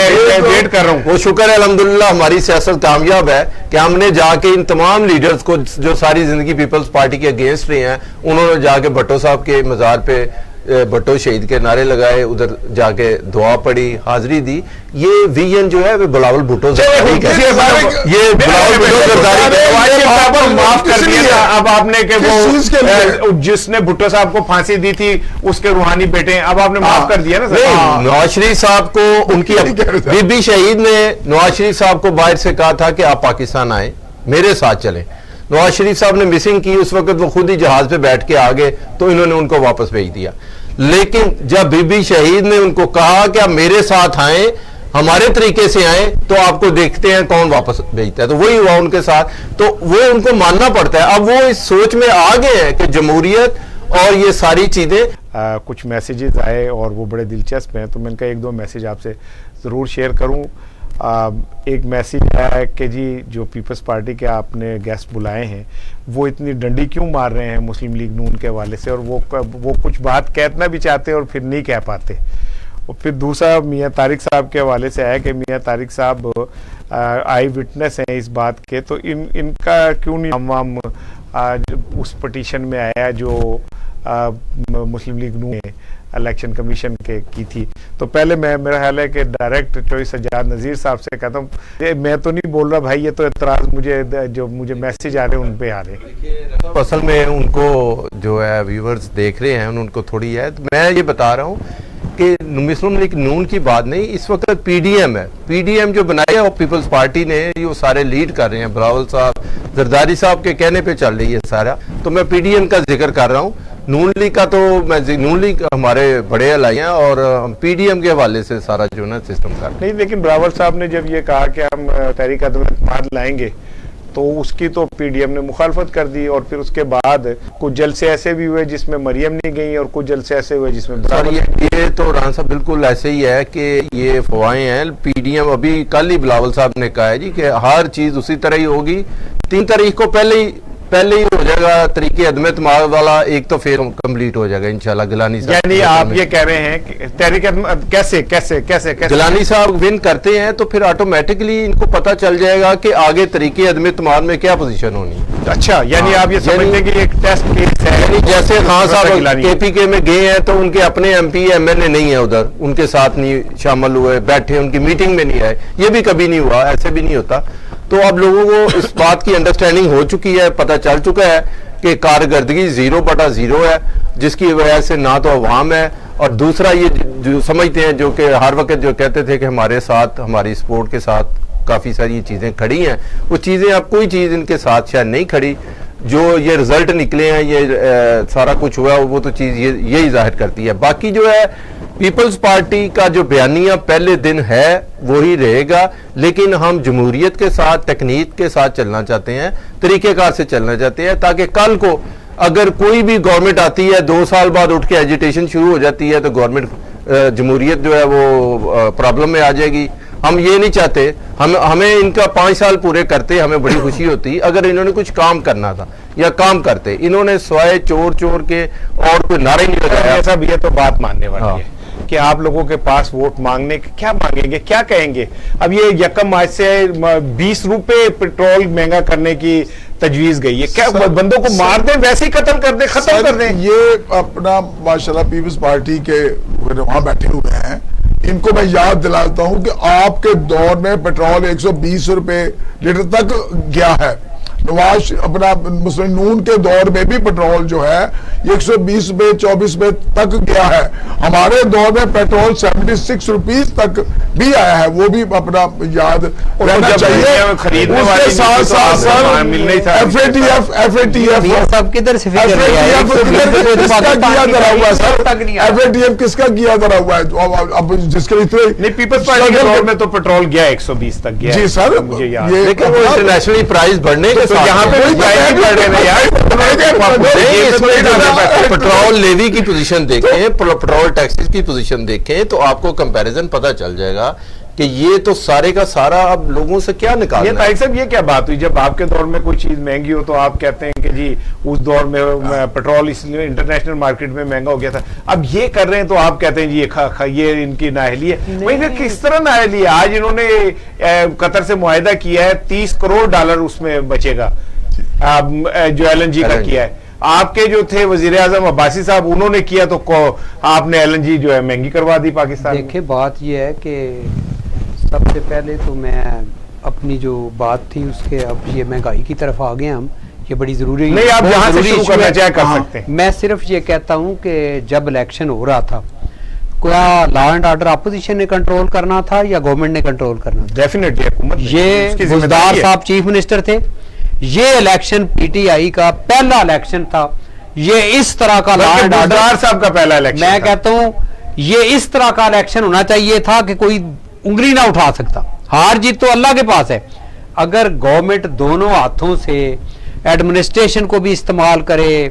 वेट कर रहा हूं। वो शुक्र है अल्हम्दुलिल्लाह हमारी सियासत कामयाब है कि हमने जाके इन तमाम लीडर्स को जो सारी जिंदगी पीपल्स पार्टी के अगेंस्ट रहे हैं, उन्होंने जाके भट्टो साहब के मजार पे भट्टो शहीद के नारे लगाए, उधर जाके दुआ पड़ी, हाजिरी दी। ये विजन जो है वो बिलावल भुट्टो जरदारी का है। ये बिलावल भुट्टो जरदारी का माफ कर दिया था अब आपने कि वो जिसने भुट्टो साहब को फांसी दी थी उसके रूहानी बेटे, अब आपने माफ कर दिया ना सर। नवाज शरीफ साहब को उनकी बीबी शहीद ने नवाज शरीफ साहब को बाहर से कहा था कि आप पाकिस्तान आए, मेरे साथ चलें। नवाज शरीफ साहब ने मिसिंग की, उस वक्त वो खुद ही जहाज पे बैठ के आ गए, तो इन्होंने उनको वापस भेज दिया। लेकिन जब बीबी शहीद ने उनको कहा कि आप मेरे साथ आए, हमारे तरीके से आए, तो आपको देखते हैं कौन वापस भेजता है। तो वही हुआ उनके साथ, तो वो उनको मानना पड़ता है। अब वो इस सोच में आ गए हैं कि जमहूरियत और ये सारी चीजें। कुछ मैसेजेस आए और वो बड़े दिलचस्प हैं, तो मैंने कहा एक दो मैसेज आपसे ज़रूर शेयर करूं। एक मैसेज है कि जी जो पीपल्स पार्टी के आपने गेस्ट बुलाए हैं वो इतनी डंडी क्यों मार रहे हैं मुस्लिम लीग नून के हवाले से, और वो कुछ बात कहना भी चाहते हैं और फिर नहीं कह पाते। और फिर दूसरा मियाँ तारिक साहब के हवाले से है कि मियाँ तारिक साहब आई विटनेस हैं इस बात के, तो इनका क्यों नहीं हम उस पटिशन में आया जो मुस्लिम लीग नून ने इलेक्शन कमीशन के की थी। तो पहले मेरा ख्याल है कि डायरेक्ट चॉइस सज्जाद नज़ीर साहब से कहता हूँ, मैं तो नहीं बोल रहा भाई, ये तो एतराज़ मुझे मैसेज आ रहे हैं उन पे आ रहे हैं। असल में उनको जो है व्यूवर्स देख रहे हैं उनको थोड़ी है, तो मैं ये बता रहा हूँ कि मुस्लिम लीग नून की बात नहीं, इस वक्त पीडीएम है। पीडीएम जो बनाई है और पीपल्स पार्टी ने, ये सारे लीड कर रहे हैं। बिलावल साहब जरदारी साहब के कहने पे चल रही है सारा, तो मैं पीडीएम का जिक्र कर रहा हूँ। नून लीग का तो मैं नून लीग हमारे बड़े अलाई हैं और हम पीडीएम के हवाले से सारा जो ना सिस्टम कर नहीं। लेकिन बिलावल साहब ने जब ये कहा कि हम तहरीक अदम लाएंगे तो उसकी तो पीडीएम ने मुखालफत कर दी, और फिर उसके बाद कुछ जलसे ऐसे भी हुए जिसमें मरियम नहीं गई और कुछ जलसे ऐसे हुए जिसमें ये तो राना साहब बिल्कुल ऐसे ही है कि ये अफवाहें हैं। पीडीएम अभी कल ही बिलावल साहब ने कहा है जी कि हर चीज उसी तरह ही होगी। 3 तारीख को पहले ही हो जाएगा तरीके अदम इत्तेमाद वाला, एक तो फिर कंप्लीट हो जाएगा इंशाल्लाह। गिलानी साहब, यानी आप ये कह रहे हैं कि तहरीक कैसे गिलानी साहब विन करते हैं तो फिर ऑटोमेटिकली इनको पता चल जाएगा कि आगे तरीके अदम इत्तेमाद में क्या पोजीशन होनी है। अच्छा, यानी आप ये समझते हैं कि एक टेस्ट केस है। जैसे खान साहब केपीके में गए हैं तो उनके अपने एमपी एमएलए नहीं है उधर, उनके साथ नहीं शामिल हुए, बैठे उनकी मीटिंग में नहीं आए, ये भी कभी नहीं हुआ, ऐसे भी नहीं होता। तो अब लोगों को इस बात की अंडरस्टैंडिंग हो चुकी है, पता चल चुका है कि कारकर्दगी 0/0 है, जिसकी वजह से ना तो अवाम है, और दूसरा ये जो समझते हैं, जो कि हर वक्त जो कहते थे कि हमारे साथ, हमारी सपोर्ट के साथ काफ़ी सारी चीज़ें खड़ी हैं, वो चीज़ें अब कोई चीज़ इनके साथ शायद नहीं खड़ी। जो ये रिजल्ट निकले हैं, ये सारा कुछ हुआ, वो तो चीज़ यही जाहिर करती है। बाकी जो है पीपल्स पार्टी का जो बयानिया पहले दिन है वही रहेगा, लेकिन हम जमहूरियत के साथ, तकनीक के साथ चलना चाहते हैं, तरीक़ेकार से चलना चाहते हैं, ताकि कल को अगर कोई भी गवर्नमेंट आती है 2 साल बाद उठ के एजिटेशन शुरू हो जाती है तो गवर्नमेंट जमहूरियत जो है वो प्रॉब्लम में आ जाएगी। हम ये नहीं चाहते। हमें इनका 5 साल पूरे करते हमें बड़ी खुशी होती अगर इन्होंने कुछ काम करना था या काम करते। इन्होंने स्वाय चोर के और कोई नारे नहीं लगाया। ऐसा भी है तो बात मानने वाली है कि आप लोगों के पास वोट मांगने क्या मांगेंगे, क्या कहेंगे। अब ये यकम आज से 20 रुपए पेट्रोल महंगा करने की तजवीज गई है, क्या बंदों को मार दें, वैसे ही कत्ल कर दें, खत्म कर दें। ये अपना माशाल्लाह पीपल्स पार्टी के वहां बैठे हुए हैं, इनको मैं याद दिलाता हूं कि आपके दौर में पेट्रोल 120 रुपए लीटर तक गया है। नवाज अपना मुस्लिम नून के दौर में भी पेट्रोल जो है 120 रुपए 24 रुपए तक गया है। हमारे दौर में पेट्रोल 76 रुपीज तक भी आया है, वो भी अपना याद रहना चाहिए। उसके साथ साथ सर FATF किसका किया धरा हुआ है, अब जिसके लिए पीपल्स पार्टी के दौर में तो पेट्रोल गया 120 तक गया। जी सर, मुझे याद, लेकिन वो इंटरनेशनली प्राइस बढ़ने के यहाँ पे पेट्रोल लेवी की पोजीशन देखें, पेट्रोल टैक्सेस की पोजीशन देखें तो आपको कंपैरिजन पता चल जाएगा कि ये तो सारे का सारा अब लोगों से क्या निकालना है। तारिक साहब, ये क्या बात हुई, जब आपके दौर में कोई चीज महंगी हो तो आप कहते हैं कि जी उस दौर में पेट्रोल इसलिए इंटरनेशनल मार्केट में महंगा हो गया था, अब ये कर रहे हैं तो आप कहते हैं जी ये इनकी नाअहली है। वही किस तरह नाअहली है? आज इन्होंने कतर से मुआहिदा किया है, $30 करोड़ उसमें बचेगा जो LNG का किया है। आपके जो थे वजीर आजम अब्बासी साहब, उन्होंने किया तो आपने LNG जो है महंगी करवा दी पाकिस्तान में। देखिए बात यह है कि सबसे पहले तो मैं अपनी जो बात थी उसके, अब ये महंगाई की तरफ आ गए हम, ये बड़ी जरूरी नहीं, आप बहुत जहां से जरूरी शुरू issue करना है। चाहे कर हाँ, सकते हैं। मैं सिर्फ ये कहता हूँ कि जब इलेक्शन हो रहा था, क्या लॉ एंड ऑर्डर अपोजिशन ने कंट्रोल करना था या गवर्नमेंट ने कंट्रोल करना था? डेफिनेटली हुकूमत ने, ये उसकी बुजदार जिम्मेदारी है। साहब चीफ मिनिस्टर थे। ये इलेक्शन PTI का पहला इलेक्शन था। ये इस तरह का लॉ बल्कि एंड ऑर्डर, बुजदार साहब का पहला इलेक्शन मैं था। कहता हूं ये इस तरह का इलेक्शन होना चाहिए था कि कोई उंगली ना उठा सकता। हार जीत तो अल्लाह के पास है। अगर गवर्नमेंट दोनों हाथों से एडमिनिस्ट्रेशन को भी इस्तेमाल करे,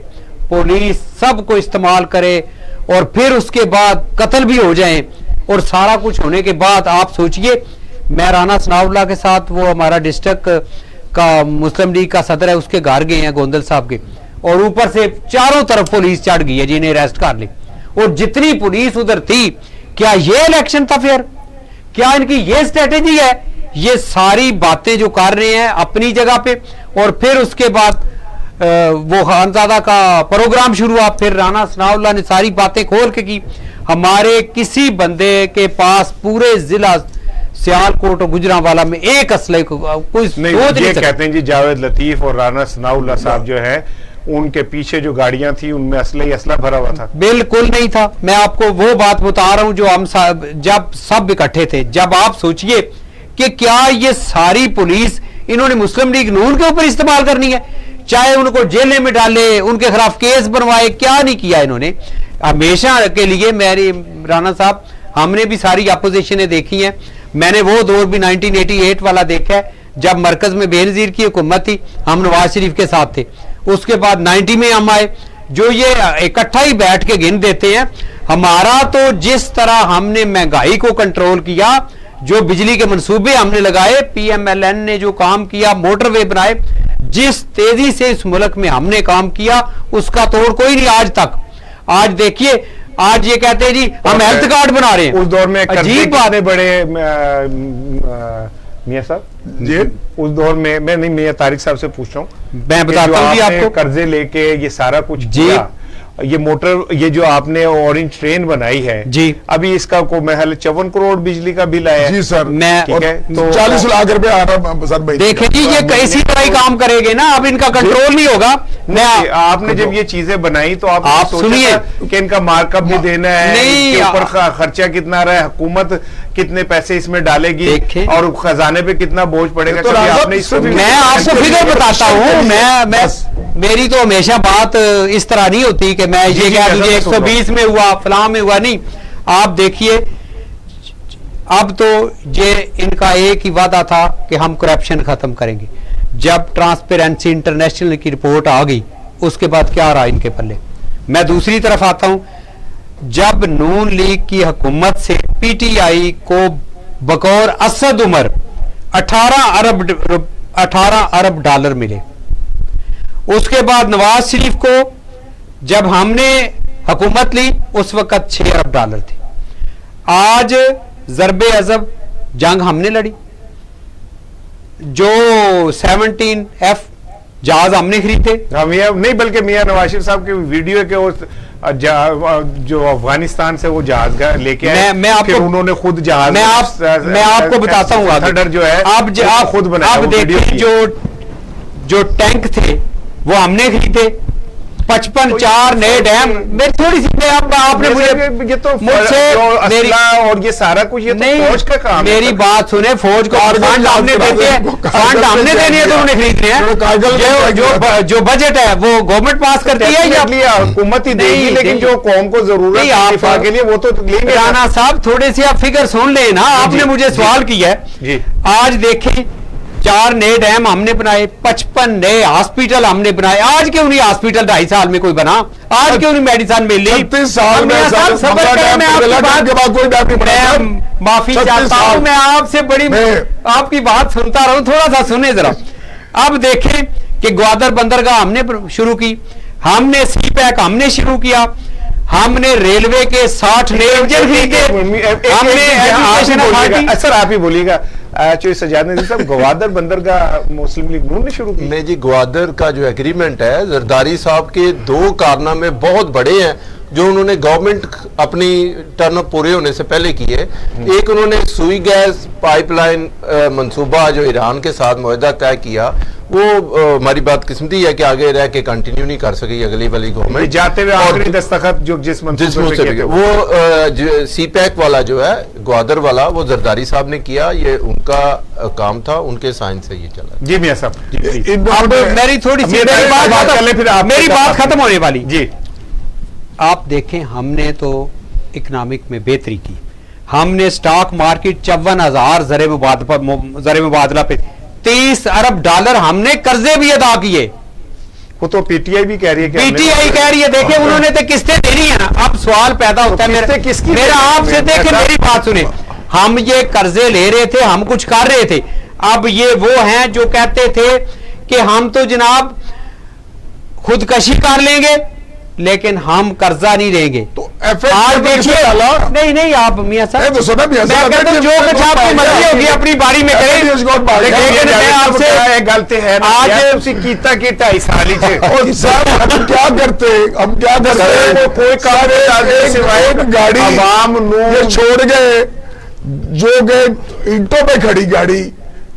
पुलिस सबको इस्तेमाल करे, और फिर उसके बाद कत्ल भी हो जाए, और सारा कुछ होने के बाद आप सोचिए, मैं राना सनाउल्लाह के साथ, वो हमारा डिस्ट्रिक्ट का मुस्लिम लीग का सदर है, उसके घर गए हैं गोंदल साहब के, और ऊपर से चारों तरफ पुलिस चढ़ गई है जी, इन्हें अरेस्ट कर ली। और जितनी पुलिस उधर थी, क्या ये इलेक्शन था फिर? क्या इनकी ये स्ट्रेटेजी है? ये सारी बातें जो कर रहे हैं अपनी जगह पे, और फिर उसके बाद वो खानजादा का प्रोग्राम शुरू हुआ, फिर राना सनाउल्लाह ने सारी बातें खोल के की। हमारे किसी बंदे के पास पूरे जिला सियालकोट और गुजरांवाला में एक असले को कोई नहीं, सोच नहीं ये सकता। कहते हैं जी जावेद लतीफ और राना सनाउल्लाह साहब जो है, उनके पीछे जो गाड़ियां थी उनमें असला ही असला भरा हुआ था। बिल्कुल नहीं था। मैं आपको वो बात बता रहा हूं जो हम जब सब इकट्ठे थे। जब आप सोचिए कि क्या ये सारी पुलिस इन्होंने मुस्लिम लीग नून के ऊपर इस्तेमाल करनी है, चाहे उनको जेलें में डाले, उनके खिलाफ केस बनवाए, क्या नहीं किया इन्होंने। हमेशा के लिए मेरी राना साहब, हमने भी सारी अपोजिशनें देखी हैं। मैंने वो दौर भी 1988 वाला देखा है जब मरकज में बेनजीर की हुकूमत थी, हम नवाज शरीफ के साथ थे। उसके बाद 90 में हम आए। जो ये इकट्ठा ही बैठ के गिन देते हैं। हमारा तो जिस तरह हमने महंगाई को कंट्रोल किया, जो बिजली के मंसूबे हमने लगाए, PMLN ने जो काम किया, मोटरवे बनाए, जिस तेजी से इस मुल्क में हमने काम किया, उसका तोड़ कोई नहीं आज तक। आज देखिए, आज ये कहते हैं जी हम हेल्थ कार्ड बना रहे हैं। उस दौर में अजीब बात कितने बड़े मियां साहब जी, उस दौर में, मैं नहीं, मियां तारिक साहब से पूछ रहा हूँ, मैं बताता हूँ जी आपको। कर्जे लेके ये सारा कुछ जी। किया, ये मोटर, ये जो आपने ऑरेंज ट्रेन बनाई है जी, अभी इसका को महल 54 करोड़ बिजली का बिल आया है। जी सर, मैं ठीक है, तो 40 लाख रुपए आ रहा है सर भाई। देखे जी, ये कैसी तरह ही काम करेंगे ना, अब इनका कंट्रोल नहीं होगा। मैं आपने जब ये चीजें बनाई तो आप आपने सोचा सुनिए। था कि इनका मार्कअप भी देना है, नहीं, इसके ऊपर खर्चा कितना रहा है, हुकूमत कितने पैसे इसमें डालेगी देखें। और खजाने पे कितना बोझ पड़ेगा। तो कभी राजा, आपने इसको भी मैं आपको फिगर बताता हूँ। मैं मेरी तो हमेशा बात इस तरह नहीं होती कि मैं ये कह दूं 120 में हुआ, फलां में हुआ, नहीं। आप देखिए, अब तो ये इनका एक ही वादा था कि हम करप्शन खत्म करेंगे। जब ट्रांसपेरेंसी इंटरनेशनल की रिपोर्ट आ गई, उसके बाद क्या रहा इनके पल्ले। मैं दूसरी तरफ आता हूं, जब नून लीग की हुकूमत से PTI को बकौर असद उमर 18 अरब डॉलर मिले। उसके बाद नवाज शरीफ को जब हमने हुकूमत ली, उस वक्त 6 अरब डॉलर थे। आज ज़रबे अज़ब जंग हमने लड़ी, जो 17F जहाज हमने खरीदे। हाँ, मियां नहीं, बल्कि मियां नवाज शरीफ साहब की वीडियो के उस जो अफगानिस्तान से वो जहाज लेके आए, मैं आपको, फिर उन्होंने खुद जहाज, मैं आपको बताता हूँ थंडर जो है आप खुद बनाया। आप देखिए, जो टैंक थे वो हमने खरीदे। 55 नए डैम। मेरी थोड़ी सी, आपने मुझे ये तो मुझसे मेरी और ये सारा कुछ ये तो नहीं, फौज का काम है। मेरी बात सुने, फौज को फंड हमने देते हैं, फंड हमने देने हैं तो उन्होंने खरीदने हैं। जो बजट है वो गवर्नमेंट पास करती है या हुकूमत ही देगी, लेकिन जो कौम को जरूरत है दिफा के लिए वो तो लेंगे। राना साहब, थोड़े से आप फिगर सुन लेना। आपने मुझे सवाल किया है। आज देखें, 4 नए डैम हमने बनाए, 55 नए हॉस्पिटल हमने बनाए। आज क्यों नहीं हॉस्पिटल 2.5 साल में कोई बना? आज क्यों नहीं मेडिसिन मिल रही? 36 साल में सबर करें, मैं आपकी बात के बाद कोई डैम नहीं बना। मैं माफी चाहता हूं, मैं आपसे बड़ी आपकी बात सुनता रहूं, थोड़ा सा सुने जरा। अब देखें कि ग्वादर बंदरगाह हमने शुरू की, हमने CPEC हमने शुरू किया, हमने रेलवे के 60 नए इंजन खरीदे, हमने सर आप ही बोलिएगा, चौधरी सज्जाद नज़ीर साहब, गवादर बंदरगाह मुस्लिम लीग नून ने शुरू की। नहीं जी, ग्वादर का जो एग्रीमेंट है, जरदारी साहब के 2 कारनामे बहुत बड़े हैं जो उन्होंने गवर्नमेंट अपनी टर्म पूरे होने से पहले किए। एक, उन्होंने सुई गैस पाइपलाइन मंसूबा जो ईरान के साथ मुआहदा तय किया, वो हमारी बात किस्मती है कि आगे रह के कंटिन्यू नहीं कर सकी अगली वाली गवर्नमेंट, जाते हुए आखिरी दस्तखत जो जिस मंसूबे पे किए थे, वो सीपैक वाला जो है ग्वादर वाला, वो जरदारी साहब ने किया। ये उनका काम था, उनके साइन से ये चला। जी मियां साहब, जी प्लीज। अब मेरी थोड़ी सी मेरी बात खत्म होने वाली जी। आप देखें, हमने तो इकोनॉमिक में बेहतरी की, हमने स्टॉक मार्केट 54,000 ज़र मुबादला पे 30 अरब डॉलर हमने कर्जे भी अदा किए। वो तो पीटीआई भी कह रही है कि पीटीआई कह रही है, देखिए उन्होंने तो किस्तें देनी है ना। अब सवाल पैदा होता है मेरा आपसे, देखे मेरी बात सुने, हम ये कर्जे ले रहे थे, हम कुछ कर रहे थे। अब ये वो हैं जो कहते थे कि हम तो जनाब खुदकशी कर लेंगे लेकिन हम कर्जा नहीं लेंगे। तो आज देखिए, नहीं आप मियां साहब, जो कुछ आपकी मर्जी होगी अपनी बारी में करें, लेकिन मैं आपसे गलती है आज कीता की 2.5 साल ही थे। हम क्या करते, कोई गाड़ी आवाम ये छोड़ गए, जो गए ईंटों पे खड़ी गाड़ी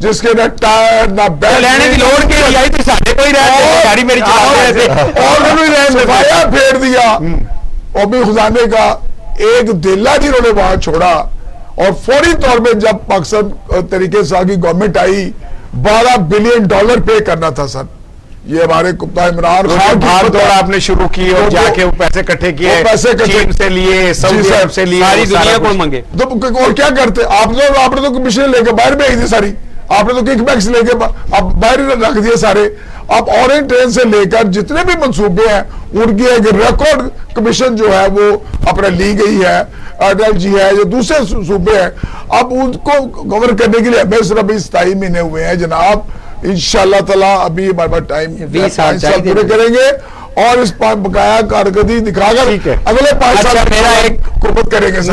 जिसके ना टायर ना बैल लेने की लोड़ के आई तो साढ़े कोई गाड़ी मेरी चला रहे थे और सफाया फेर दिया। और भी खजाने का एक दिल्ला जिन्होंने वहां छोड़ा, और फौरी तौर पे जब पाकिस्तान तरीके से आगे गवर्नमेंट आई, $12 बिलियन पे करना था सर। ये हमारे कप्तान इमरान खान भाग दौड़ आपने शुरू की और जाके वो पैसे इकट्ठे किए, चीन से लिए, सऊदी अरब से लिए, सारी दुनिया को मांगे। तो और क्या करते, आपने तो कमीशन लेके बाहर भेज दी सारी, आपने तो किकबैक्स लेके अब बाहर रख दिए सारे। अब ऑरेंज ट्रेन से लेकर जितने भी मंसूबे हैं उनकी एक रिकॉर्ड कमीशन जो है वो अपने ली गई है। अटल जी है, जो दूसरे सूबे हैं, अब उनको कवर करने के लिए हमें सिर्फ अभी 27 महीने हुए हैं जनाब। इंशाल्लाह ताला अभी हमारे पास टाइम 20 साल पूरे करेंगे और इस बकाया कारकर्दगी दिखाकर अगले 5 साल मेरा एक हुकूमत करेंगे सर।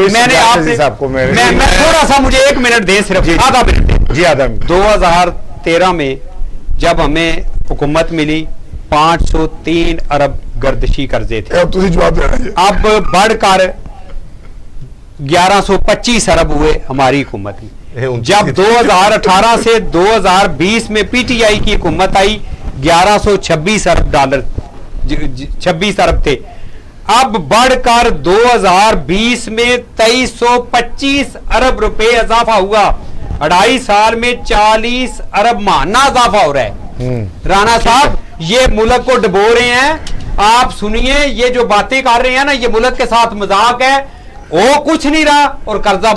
मैंने आपको मैं थोड़ा सा, मुझे 1 मिनट दें, सिर्फ आधा मिनट जी। आधा मिनट। 2013 में जब हमें हुकूमत मिली 503 अरब गर्दशी कर्जे थे, अब जवाब दे रहे हैं। अब बढ़कर 1125 अरब हुए हमारी हुकूमत में। जब 2018 से 2020 में पीटीआई की हुकूमत आई, 1126 अरब डॉलर 26 अरब थे। अब बढ़कर 2020 में 2325 अरब रुपए इजाफा हुआ। 2.5 साल में 40 अरब माहाना इजाफा हो रहा है। राणा साहब, ये मुल्क को डुबो रहे हैं। आप सुनिए, ये जो बातें कर रहे हैं ना, ये मुल्क के साथ मजाक है। वो कुछ नहीं रहा और कर्जा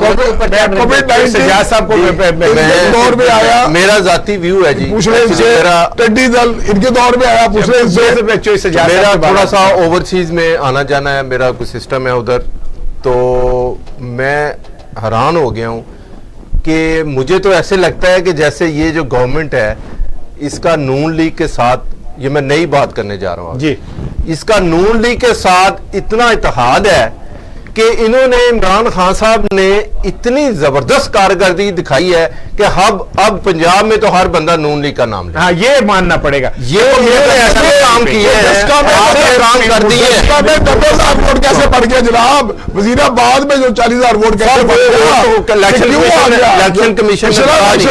दौर में आया। मेरा जाती व्यू है जी, टेडी दल इनके दौर में आया। मेरा थोड़ा सा ओवरसीज में आना जाना है, मेरा कुछ सिस्टम है उधर, तो मैं हैरान हो गया हूं कि मुझे तो ऐसे लगता है कि जैसे ये जो गवर्नमेंट है, इसका नून लीग के साथ, ये मैं नई बात करने जा रहा हूं जी, इसका नून लीग के साथ इतना इत्तेहाद है कि इन्होंने, इमरान खान साहब ने इतनी जबरदस्त कारकर्दगी दिखाई है कि अब पंजाब में तो हर बंदा नून लीग का नाम ले। हाँ, ये मानना पड़ेगा। ये ऐसे काम किए हैं, काम कर दिए। 90,000 वोट कैसे पड़ गया जनाब? वजीराबाद में जो 40,000 वोट कैसे पड़ गया? इलेक्शन कमीशन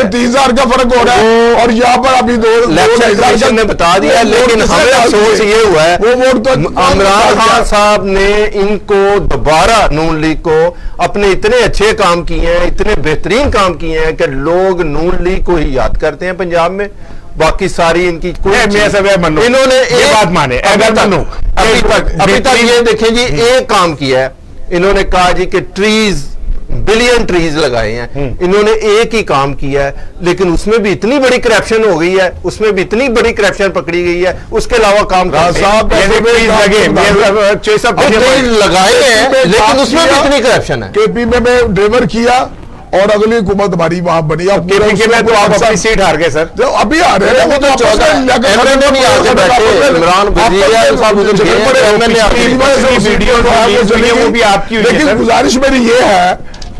30,000 का फर्क हो रहा है और यहाँ पर अभी इलेक्शन कमीशन ने बता दिया। लेकिन हमें अफसोस ये हुआ है, वो वोट तो इमरान खान साहब ने इनको दोबारा नून लीग को अपने इतने अच्छे काम किए हैं, इतने बेहतरीन काम किए हैं कि लोग नून लीग को ही याद करते हैं पंजाब में। बाकी सारी इनकी इन्होंने ये बात माने, अभी तक ये देखें जी, एक काम किया है, इन्होंने कहा जी कि ट्रीज, बिलियन ट्रीज लगाए हैं। इन्होंने एक ही काम किया है, लेकिन उसमें भी इतनी बड़ी करप्शन हो गई है, उसमें भी इतनी बड़ी करप्शन पकड़ी गई है, उसके अलावा काम लगाए हैं, लेकिन उसमें भी इतनी करप्शन है। केपी में मैं ड्राइवर किया और अगली हुकूमत हमारी वहां बनी। अब केपी में तो आप अपनी सीट हार गए सर, जो अभी आ रहे हैं वो तो 14 लेकिन गुजारिश मेरी ये है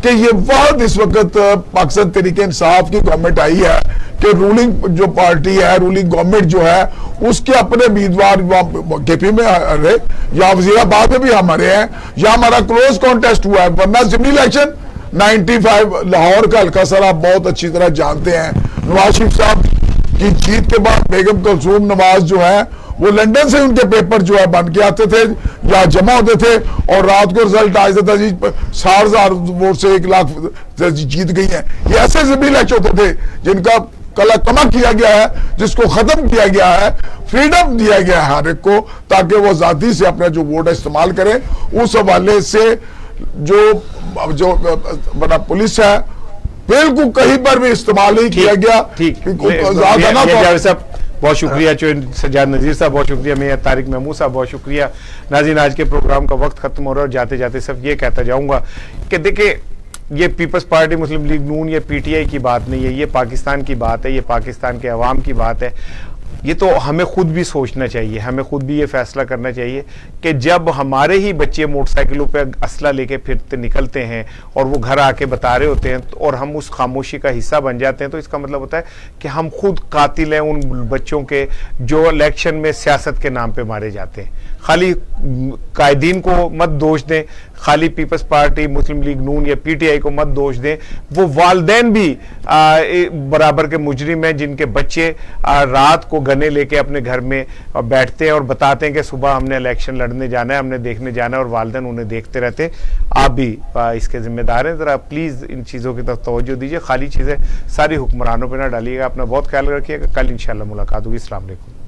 कि ये वक्त इस वक्त पाकिस्तान तहरीक इंसाफ की गवर्नमेंट आई है कि रूलिंग जो पार्टी है, रूलिंग गवर्नमेंट जो है, उसके अपने उम्मीदवार केपी में रहे या वजीराबाद में भी हमारे हैं, या हमारा क्लोज कॉन्टेस्ट हुआ है। वरना जिमनी इलेक्शन 95 लाहौर का हल्का सर आप बहुत अच्छी तरह जानते हैं। नवाज शरीफ साहब की जीत के बाद बेगम कुलसूम नवाज जो है वो लंदन से उनके पेपर जो है बन के आते थे या जमा होते थे, और रात को रिजल्ट आ जाता जी 60,000 वोट से 1 लाख जीत गई है। ये ऐसे जिमनी इलेक्शन होते थे जिनका कमा किया गया है, जिसको खत्म किया गया है, फ्रीडम दिया गया है हर एक को, ताकि वो आजादी से अपना जो वोट इस्तेमाल करें। उस हवाले से जो बड़ा पुलिस है बिल्कुल कहीं पर भी इस्तेमाल नहीं किया गया। बहुत शुक्रिया सज्जाद नजीर साहब, बहुत शुक्रिया मैं तारिक महमूद साहब, बहुत शुक्रिया नाज़रीन। आज के प्रोग्राम का वक्त खत्म हो रहा है और जाते जाते सब ये कहता जाऊंगा कि देखिए ये पीपल्स पार्टी, मुस्लिम लीग नून या पीटीआई की बात नहीं है, ये पाकिस्तान की बात है, ये पाकिस्तान के अवाम की बात है। ये तो हमें खुद भी सोचना चाहिए, हमें खुद भी ये फैसला करना चाहिए कि जब हमारे ही बच्चे मोटरसाइकिलों पे असला लेके फिरते निकलते हैं और वो घर आके बता रहे होते हैं और हम उस खामोशी का हिस्सा बन जाते हैं, तो इसका मतलब होता है कि हम खुद कातिल हैं उन बच्चों के जो इलेक्शन में सियासत के नाम पे मारे जाते हैं। खाली कायदीन को मत दोष दें, खाली पीपल्स पार्टी, मुस्लिम लीग नून या पीटीआई को मत दोष दें, वो वालदैन भी बराबर के मुजरिम हैं जिनके बच्चे रात को गने लेके अपने घर में बैठते हैं और बताते हैं कि सुबह हमने इलेक्शन लड़ने जाना है, हमने देखने जाना है, और वालदैन उन्हें देखते रहते हैं। आप भी इसके जिम्मेदार हैं, जरा प्लीज इन चीज़ों की तरफ तवज्जो दीजिए, खाली चीज़ें सारी हुक्मरानों पर ना डालिएगा। अपना बहुत ख्याल रखिएगा, कल इंशाल्लाह मुलाकात होगी। अस्सलाम वालेकुम।